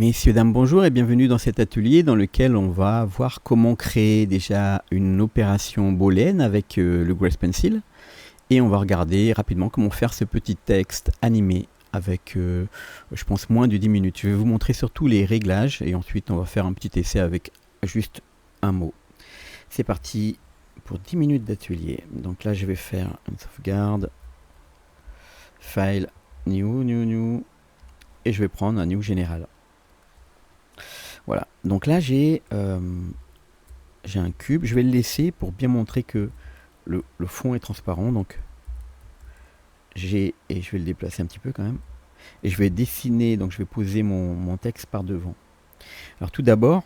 Messieurs, dames, bonjour et bienvenue dans cet atelier dans lequel on va voir comment créer déjà une opération booléenne avec le Grace Pencil. Et on va regarder rapidement comment faire ce petit texte animé avec, je pense, moins de 10 minutes. Je vais vous montrer surtout les réglages et ensuite on va faire un petit essai avec juste un mot. C'est parti pour 10 minutes d'atelier. Donc là, je vais faire une sauvegarde. File, new. Et je vais prendre un new général. Voilà, donc là j'ai un cube, je vais le laisser pour bien montrer que le fond est transparent, donc et je vais le déplacer un petit peu quand même, et je vais dessiner, donc je vais poser mon texte par devant. Alors tout d'abord,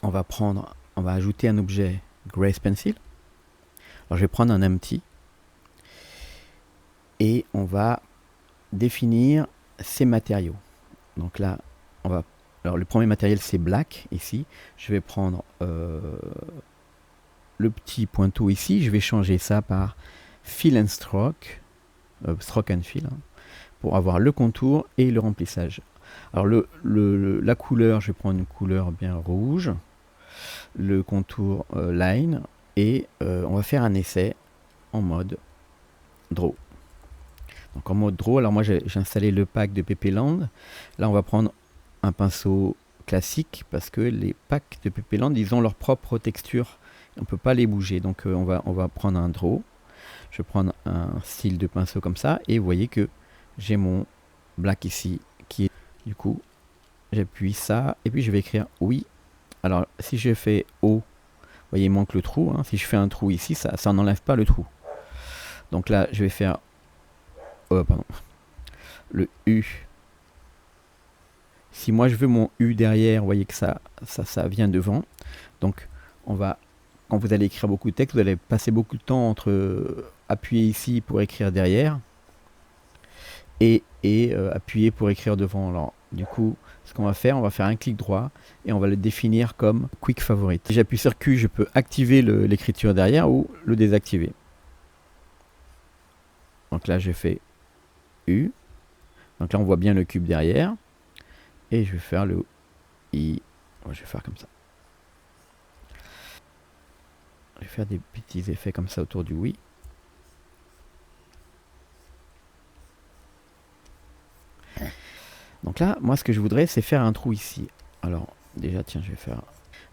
on va ajouter un objet Grace Pencil. Alors je vais prendre un empty, et on va définir ses matériaux. Donc là, alors le premier matériel c'est black ici. Je vais prendre le petit pointeau ici. Je vais changer ça par fill and stroke, stroke and fill, hein, pour avoir le contour et le remplissage. Alors la couleur, je vais prendre une couleur bien rouge. Le contour line et on va faire un essai en mode draw. Donc en mode draw, alors moi j'ai installé le pack de ppland. Là on va prendre un pinceau classique parce que les packs de ppland ils ont leur propre texture, on ne peut pas les bouger, donc on va prendre un draw. Je vais prendre un style de pinceau comme ça et vous voyez que j'ai mon black ici qui est, du coup j'appuie ça et puis je vais écrire oui. Alors si je fais O, vous voyez il manque le trou, hein. Si je fais un trou ici ça n'enlève pas le trou, donc là je vais faire le U. Si moi je veux mon U derrière, vous voyez que ça vient devant. Donc quand vous allez écrire beaucoup de texte, vous allez passer beaucoup de temps entre appuyer ici pour écrire derrière et appuyer pour écrire devant. Alors du coup, ce qu'on va faire, on va faire un clic droit et on va le définir comme Quick Favorite. Si j'appuie sur Q, je peux activer l'écriture derrière ou le désactiver. Donc là, j'ai fait U. Donc là, on voit bien le cube derrière. Et je vais faire le I. Je vais faire comme ça. Je vais faire des petits effets comme ça autour du oui. Donc là, moi, ce que je voudrais, c'est faire un trou ici. Alors, déjà, tiens, je vais faire...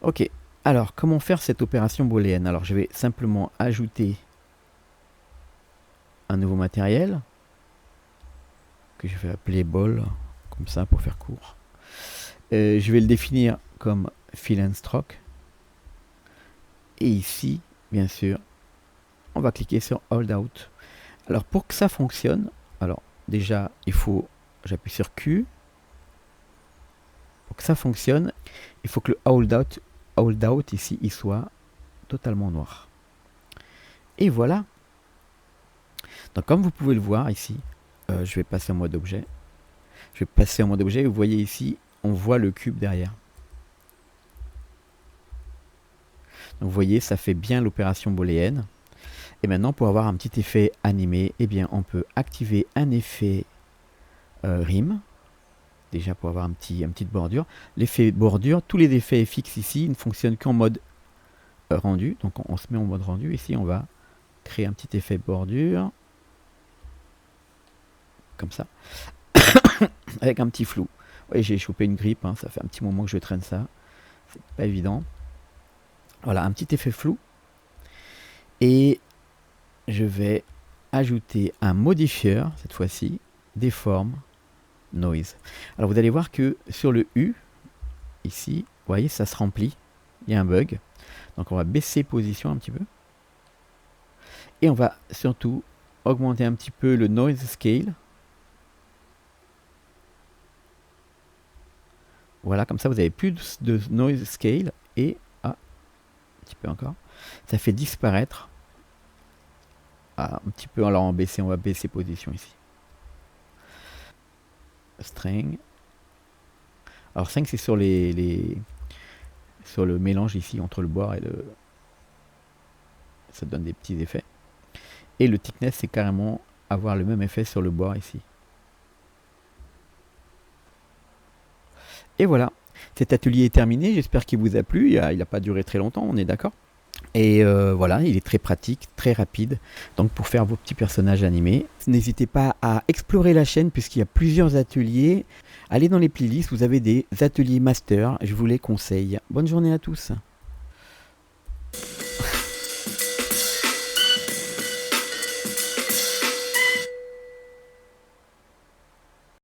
Ok. Alors, comment faire cette opération booléenne? Alors, je vais simplement ajouter un nouveau matériel que je vais appeler ball, comme ça, pour faire court. Je vais le définir comme fill and stroke. Et ici, bien sûr, on va cliquer sur Hold Out. Alors, pour que ça fonctionne, alors déjà, j'appuie sur Q. Pour que ça fonctionne, il faut que le Hold Out ici, il soit totalement noir. Et voilà. Donc, comme vous pouvez le voir ici, je vais passer en mode objet. Vous voyez ici, on voit le cube derrière. Donc vous voyez, ça fait bien l'opération booléenne. Et maintenant, pour avoir un petit effet animé, eh bien, on peut activer un effet rime. Déjà pour avoir une petite bordure. L'effet bordure, tous les effets fixes ici ne fonctionnent qu'en mode rendu. Donc on se met en mode rendu. Ici, on va créer un petit effet bordure. Comme ça. Avec un petit flou. Oui, j'ai chopé une grippe, hein, ça fait un petit moment que je traîne ça. C'est pas évident. Voilà, un petit effet flou. Et je vais ajouter un modifieur, cette fois-ci, Deform Noise. Alors vous allez voir que sur le U, ici, vous voyez, ça se remplit. Il y a un bug. Donc on va baisser position un petit peu. Et on va surtout augmenter un petit peu le Noise Scale. Voilà, comme ça vous avez plus de Noise Scale. Et, un petit peu encore, ça fait disparaître. Un petit peu, alors on va baisser position ici. String. Alors 5 c'est sur sur le mélange ici entre le bois et le... Ça donne des petits effets. Et le thickness c'est carrément avoir le même effet sur le bois ici. Et voilà, cet atelier est terminé, j'espère qu'il vous a plu, il n'a pas duré très longtemps, on est d'accord. Et voilà, il est très pratique, très rapide, donc pour faire vos petits personnages animés. N'hésitez pas à explorer la chaîne puisqu'il y a plusieurs ateliers. Allez dans les playlists, vous avez des ateliers master, je vous les conseille. Bonne journée à tous.